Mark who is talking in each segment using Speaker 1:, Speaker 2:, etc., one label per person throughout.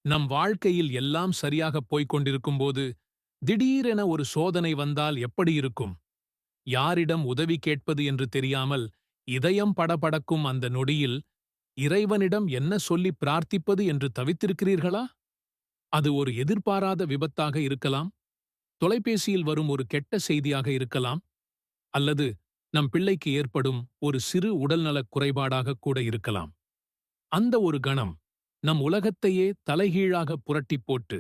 Speaker 1: நம் வாழ்க்கையில் எல்லாம் சரியாகப் போய்க் கொண்டிருக்கும்போது திடீரென ஒரு சோதனை வந்தால் எப்படி இருக்கும்? யாரிடம் உதவி கேட்பது என்று தெரியாமல் இதயம் படபடக்கும் அந்த நொடியில் இறைவனிடம் என்ன சொல்லி பிரார்த்திப்பது என்று தவித்திருக்கிறீர்களா? அது ஒரு எதிர்பாராத விபத்தாக இருக்கலாம், தொலைபேசியில் வரும் ஒரு கெட்ட செய்தியாக இருக்கலாம், அல்லது நம் பிள்ளைக்கு ஏற்படும் ஒரு சிறு உடல்நலக் குறைபாடாக கூட இருக்கலாம். அந்த ஒரு கணம் நம் உலகத்தையே தலைகீழாக புரட்டிப் போட்டு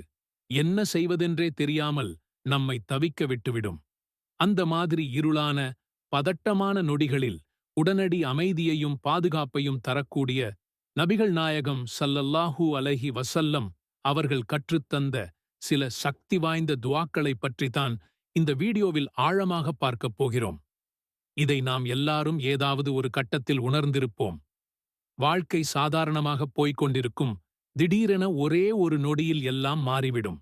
Speaker 1: என்ன செய்வதென்றே தெரியாமல் நம்மை தவிக்க விட்டுவிடும். அந்த மாதிரி இருளான, பதட்டமான நொடிகளில் உடனடி அமைதியையும் பாதுகாப்பையும் தரக்கூடிய நபிகள் நாயகம் ஸல்லல்லாஹு அலைஹி வஸல்லம் அவர்கள் கற்றுத்தந்த சில சக்தி வாய்ந்த துஆக்களைப் பற்றித்தான் இந்த வீடியோவில் ஆழமாக பார்க்கப் போகிறோம். இதை நாம் எல்லாரும் ஏதாவது ஒரு கட்டத்தில் உணர்ந்திருப்போம். வாழ்க்கை சாதாரணமாகப் போய்க் கொண்டிருக்கும், திடீரென ஒரே ஒரு நொடியில் எல்லாம் மாறிவிடும்.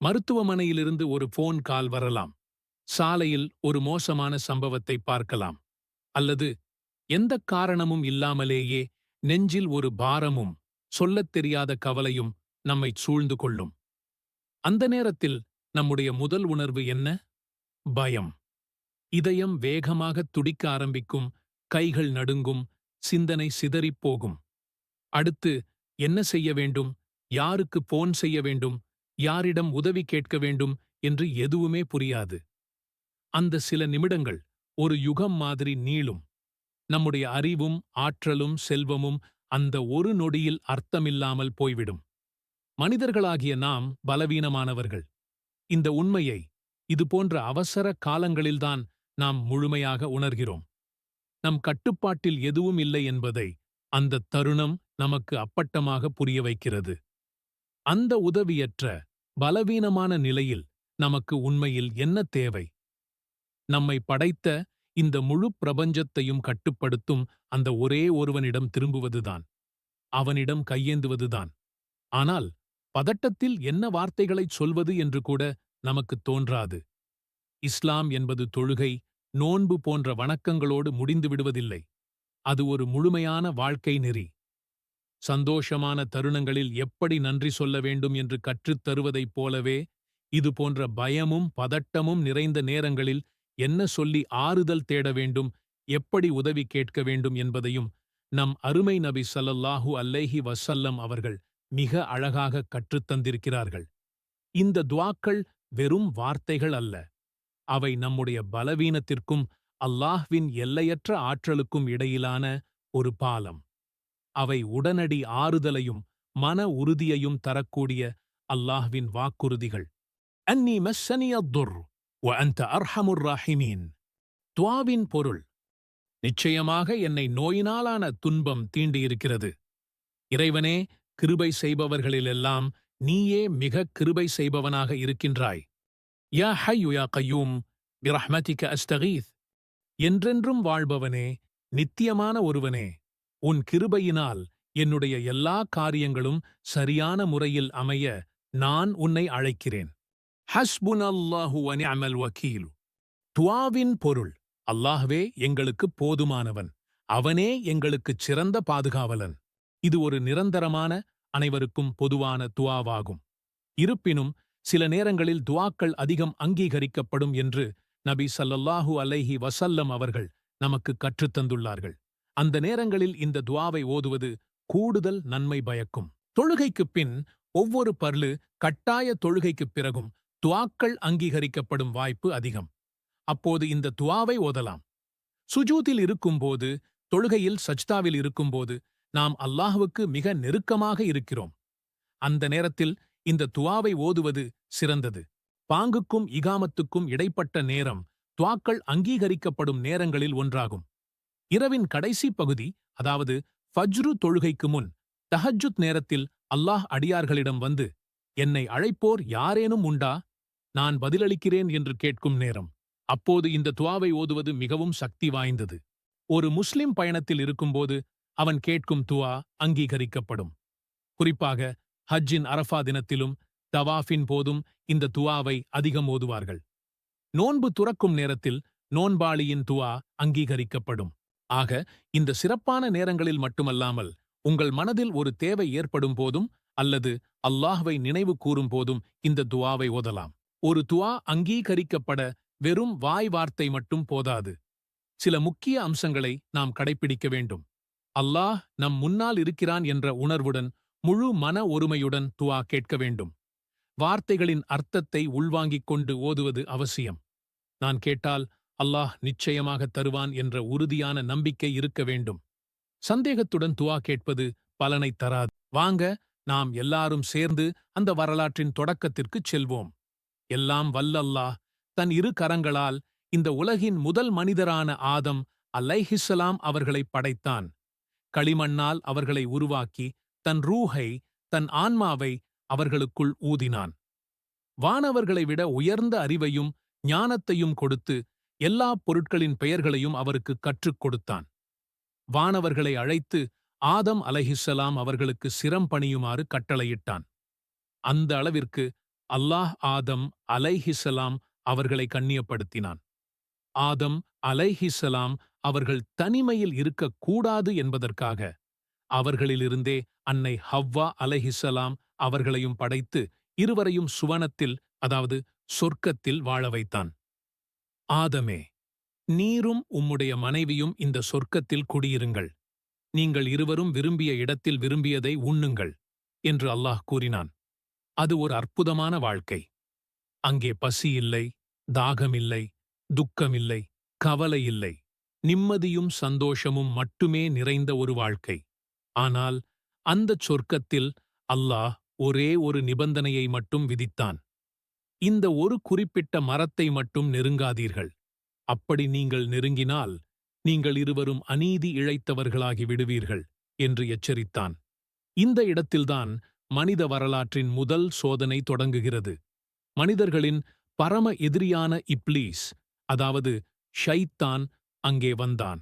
Speaker 1: மருத்துவமனையிலிருந்து ஒரு போன் கால் வரலாம், சாலையில் ஒரு மோசமான சம்பவத்தை பார்க்கலாம், அல்லது எந்தக் காரணமும் இல்லாமலேயே நெஞ்சில் ஒரு பாரமும் சொல்லத் தெரியாத கவலையும் நம்மைச் சூழ்ந்து கொள்ளும். அந்த நேரத்தில் நம்முடைய முதல் உணர்வு என்ன? பயம். இதயம் வேகமாகத் துடிக்க ஆரம்பிக்கும், கைகள் நடுங்கும், சிந்தனை சிதறிப் போகும். அடுத்து என்ன செய்ய வேண்டும், யாருக்கு போன் செய்ய வேண்டும், யாரிடம் உதவி கேட்க வேண்டும் என்று எதுவுமே புரியாது. அந்த சில நிமிடங்கள் ஒரு யுகம் மாதிரி நீளும். நம்முடைய அறிவும் ஆற்றலும் செல்வமும் அந்த ஒரு நொடியில் அர்த்தமில்லாமல் போய்விடும். மனிதர்களாகிய நாம் பலவீனமானவர்கள். இந்த உண்மையை இதுபோன்ற அவசர காலங்களில்தான் நாம் முழுமையாக உணர்கிறோம். நம் கட்டுப்பாட்டில் எதுவும் இல்லை என்பதை அந்தத் தருணம் நமக்கு அப்பட்டமாக புரிய வைக்கிறது. அந்த உதவியற்ற, பலவீனமான நிலையில் நமக்கு உண்மையில் என்ன தேவை? நம்மை படைத்த இந்த முழு பிரபஞ்சத்தையும் கட்டுப்படுத்தும் அந்த ஒரே ஒருவனிடம் திரும்புவதுதான். அவனிடம் கையேந்துவதுதான். ஆனால் பதட்டத்தில் என்ன வார்த்தைகளைச் சொல்வது என்று கூட நமக்குத் தோன்றாது. இஸ்லாம் என்பது தொழுகை, நோன்பு போன்ற வணக்கங்களோடு முடிந்து விடுவதில்லை. அது ஒரு முழுமையான வாழ்க்கை நெறி. சந்தோஷமான தருணங்களில் எப்படி நன்றி சொல்ல வேண்டும் என்று கற்றுத் தருவதைப் போலவே, இது போன்ற பயமும் பதட்டமும் நிறைந்த நேரங்களில் என்ன சொல்லி ஆறுதல் தேட வேண்டும், எப்படி உதவி கேட்க வேண்டும் என்பதையும் நம் அருமை நபி ஸல்லல்லாஹு அலைஹி வஸல்லம் அவர்கள் மிக அழகாக கற்றுத்தந்திருக்கிறார்கள். இந்த துஆக்கள் வெறும் வார்த்தைகள் அல்ல. அவை நம்முடைய பலவீனத்திற்கும் அல்லாஹ்வின் எல்லையற்ற ஆற்றலுக்கும் இடையிலான ஒரு பாலம். அவை உடனடி ஆறுதலையும் மன உறுதியையும் தரக்கூடிய அல்லாஹ்வின் வாக்குறுதிகள். அன்னி மஸ்ஸனிய துர் வ அன்த அர்ஹமுர் ராஹிமீன். துஆவின் பொருள்: நிச்சயமாக என்னை நோயினாலான துன்பம் தீண்டியிருக்கிறது. இறைவனே, கிருபை செய்பவர்களிலெல்லாம் நீயே மிகக் கிருபை செய்பவனாக இருக்கின்றாய். யா ஹய்யு யா கய்யூம் பிரஹ்மதிக அஸ்தகீத். என்றென்றும் வாழ்பவனே, நித்தியமான ஒருவனே, உன் கிருபையினால் என்னுடைய எல்லா காரியங்களும் சரியான முறையில் அமைய நான் உன்னை அழைக்கிறேன். ஹஸ்புனல்லாஹு வ நிஅமல் வக்கீல். துஆவின் பொருள்: அல்லாஹ்வே எங்களுக்குப் போதுமானவன், அவனே எங்களுக்குச் சிறந்த பாதுகாவலன். இது ஒரு நிரந்தரமான, அனைவருக்கும் பொதுவான துஆவாகும். இருப்பினும் சில நேரங்களில் துஆக்கள் அதிகம் அங்கீகரிக்கப்படும் என்று நபி ஸல்லல்லாஹு அலைஹி வஸல்லம் அவர்கள் நமக்கு கற்றுத்தந்துள்ளார்கள். அந்த நேரங்களில் இந்த துஆவை ஓதுவது கூடுதல் நன்மை பயக்கும். தொழுகைக்குப் பின் ஒவ்வொரு பர்லு கட்டாய தொழுகைக்குப் பிறகும் துஆக்கள் அங்கீகரிக்கப்படும் வாய்ப்பு அதிகம். அப்போது இந்த துஆவை ஓதலாம். சுஜூதில் இருக்கும்போது, தொழுகையில் சஜ்தாவில் இருக்கும்போது நாம் அல்லாஹ்வுக்கு மிக நெருக்கமாக இருக்கிறோம். அந்த நேரத்தில் இந்த துஆவை ஓதுவது சிறந்தது. பாங்குக்கும் இகாமத்துக்கும் இடைப்பட்ட நேரம் துஆக்கள் அங்கீகரிக்கப்படும் நேரங்களில் ஒன்றாகும். இரவின் கடைசி பகுதி, அதாவது ஃபஜ்ரு தொழுகைக்கு முன் தஹஜ்ஜுத் நேரத்தில் அல்லாஹ் அடியார்களிடம் வந்து, என்னை அழைப்போர் யாரேனும் உண்டா, நான் பதிலளிக்கிறேன் என்று கேட்கும் நேரம். அப்போது இந்த துஆவை ஓதுவது மிகவும் சக்தி வாய்ந்தது. ஒரு முஸ்லிம் பயணத்தில் இருக்கும்போது அவன் கேட்கும் துஆ அங்கீகரிக்கப்படும். குறிப்பாக ஹஜ்ஜின் அரஃபா தினத்திலும் தவாஃபின் போதும் இந்த துஆவை அதிகம் ஓதுவார்கள். நோன்பு துறக்கும் நேரத்தில் நோன்பாளியின் துஆ அங்கீகரிக்கப்படும். ஆக இந்த சிறப்பான நேரங்களில் மட்டுமல்லாமல், உங்கள் மனதில் ஒரு தேவை ஏற்படும் போதும் அல்லது அல்லாஹ்வை நினைவு கூறும் போதும் இந்த துஆவை ஓதலாம். ஒரு துஆ அங்கீகரிக்கப்பட வெறும் வாய் வார்த்தை மட்டும் போதாது. சில முக்கிய அம்சங்களை நாம் கடைப்பிடிக்க வேண்டும். அல்லாஹ் நம் முன்னால் இருக்கிறான் என்ற உணர்வுடன் முழு மன ஒருமையுடன் துஆ கேட்க வேண்டும். வார்த்தைகளின் அர்த்தத்தை உள்வாங்கிக் கொண்டு ஓதுவது அவசியம். நான் கேட்டால் அல்லாஹ் நிச்சயமாக தருவான் என்ற உறுதியான நம்பிக்கை இருக்க வேண்டும். சந்தேகத்துடன் துஆ கேட்பது பலனைத் தராது. வாங்க, நாம் எல்லாரும் சேர்ந்து அந்த வரலாற்றின் தொடக்கத்திற்குச் செல்வோம். எல்லாம் வல்ல அல்லாஹ் தன் இரு கரங்களால் இந்த உலகின் முதல் மனிதரான ஆதம் அலைஹிஸ்ஸலாம் அவர்களை படைத்தான். களிமண்ணால் அவர்களை உருவாக்கி தன் ரூஹை, தன் ஆன்மாவை அவர்களுக்குள் ஊதினான். வானவர்களை விட உயர்ந்த அறிவையும் ஞானத்தையும் கொடுத்து எல்லாப் பொருட்களின் பெயர்களையும் அவருக்கு கற்றுக் கொடுத்தான். வானவர்களை அழைத்து ஆதம் அலைஹிஸ்ஸலாம் அவர்களுக்கு சிரம் பணியுமாறு கட்டளையிட்டான். அந்த அளவிற்கு அல்லாஹ் ஆதம் அலைஹிஸ்ஸலாம் அவர்களை கண்ணியப்படுத்தினான். ஆதம் அலைஹிஸ்ஸலாம் அவர்கள் தனிமையில் இருக்கக்கூடாது என்பதற்காக அவர்களிலிருந்தே அன்னை ஹவ்வா அலைஹிஸ்ஸலாம் அவர்களையும் படைத்து இருவரையும் சுவனத்தில், அதாவது சொர்க்கத்தில் வாழ வைத்தான். ஆதமே, நீரும் உம்முடைய மனைவியும் இந்த சொர்க்கத்தில் குடியிருங்கள். நீங்கள் இருவரும் விரும்பிய இடத்தில் விரும்பியதை உண்ணுங்கள் என்று அல்லாஹ் கூறினான். அது ஒரு அற்புதமான வாழ்க்கை. அங்கே பசி இல்லை, தாகமில்லை, துக்கமில்லை, கவலை இல்லை. நிம்மதியும் சந்தோஷமும் மட்டுமே நிறைந்த ஒரு வாழ்க்கை. ஆனால் அந்தச் சொர்க்கத்தில் அல்லாஹ் ஒரே ஒரு நிபந்தனையை மட்டும் விதித்தான். இந்த ஒரு குறிப்பிட்ட மரத்தை மட்டும் நெருங்காதீர்கள். அப்படி நீங்கள் நெருங்கினால் நீங்கள் இருவரும் அநீதி இழைத்தவர்களாகி விடுவீர்கள் என்று எச்சரித்தான். இந்த இடத்தில்தான் மனித வரலாற்றின் முதல் சோதனை தொடங்குகிறது. மனிதர்களின் பரம எதிரியான இப்லீஸ், அதாவது ஷைத்தான், அங்கே வந்தான்.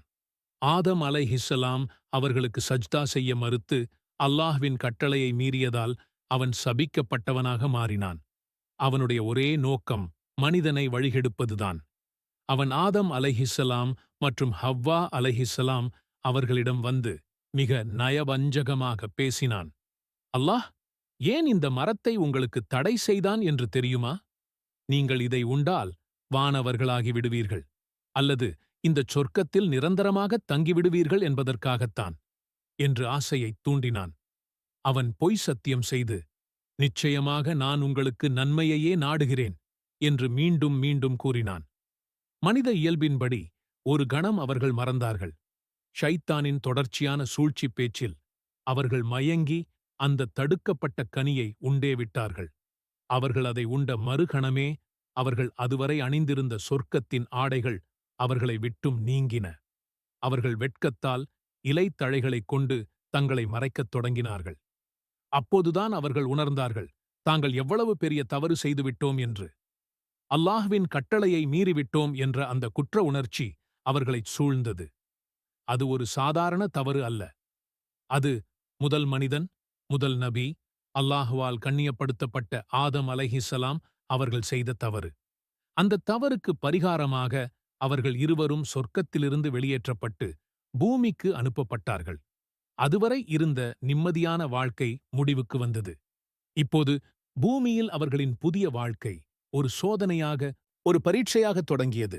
Speaker 1: ஆதம் அலைஹிஸ்ஸலாம் அவர்களுக்கு சஜ்தா செய்ய மறுத்து அல்லாஹ்வின் கட்டளையை மீறியதால் அவன் சபிக்கப்பட்டவனாக மாறினான். அவனுடைய ஒரே நோக்கம் மனிதனை வழிகெடுப்பதுதான். அவன் ஆதம் அலைஹிஸ்ஸலாம் மற்றும் ஹவ்வா அலைஹிஸ்ஸலாம் அவர்களிடம் வந்து மிக நயவஞ்சகமாக பேசினான். அல்லாஹ் ஏன் இந்த மரத்தை உங்களுக்கு தடை செய்தான் என்று தெரியுமா? நீங்கள் இதை உண்டால் வானவர்களாகி விடுவீர்கள், அல்லது இந்தச் சொர்க்கத்தில் நிரந்தரமாகத் தங்கிவிடுவீர்கள் என்பதற்காகத்தான் என்று ஆசையைத் தூண்டினான். அவன் பொய் சத்தியம் செய்து, நிச்சயமாக நான் உங்களுக்கு நன்மையையே நாடுகிறேன் என்று மீண்டும் மீண்டும் கூறினான். மனித இயல்பின்படி ஒரு கணம் அவர்கள் மறந்தார்கள். ஷைத்தானின் தொடர்ச்சியான சூழ்ச்சிப் பேச்சில் அவர்கள் மயங்கி அந்த தடுக்கப்பட்ட கனியை உண்டே விட்டார்கள். அவர்கள் அதை உண்ட மறுகணமே அவர்கள் அதுவரை அணிந்திருந்த சொர்க்கத்தின் ஆடைகள் அவர்களை விட்டும் நீங்கின. அவர்கள் வெட்கத்தால் இலைத்தழைகளைக் கொண்டு தங்களை மறைக்கத் தொடங்கினார்கள். அப்போதுதான் அவர்கள் உணர்ந்தார்கள், தாங்கள் எவ்வளவு பெரிய தவறு செய்துவிட்டோம் என்று. அல்லாஹ்வின் கட்டளையை மீறிவிட்டோம் என்ற அந்த குற்ற உணர்ச்சி அவர்களைச் சூழ்ந்தது. அது ஒரு சாதாரண தவறு அல்ல. அது முதல் மனிதன், முதல் நபி, அல்லாஹுவால் கண்ணியப்படுத்தப்பட்ட ஆதம் அலைஹிஸ்ஸலாம் அவர்கள் செய்த தவறு. அந்த தவறுக்கு பரிகாரமாக அவர்கள் இருவரும் சொர்க்கத்திலிருந்து வெளியேற்றப்பட்டு பூமிக்கு அனுப்பப்பட்டார்கள். அதுவரை இருந்த நிம்மதியான வாழ்க்கை முடிவுக்கு வந்தது. இப்போது பூமியில் அவர்களின் புதிய வாழ்க்கை ஒரு சோதனையாக, ஒரு பரீட்சையாக தொடங்கியது.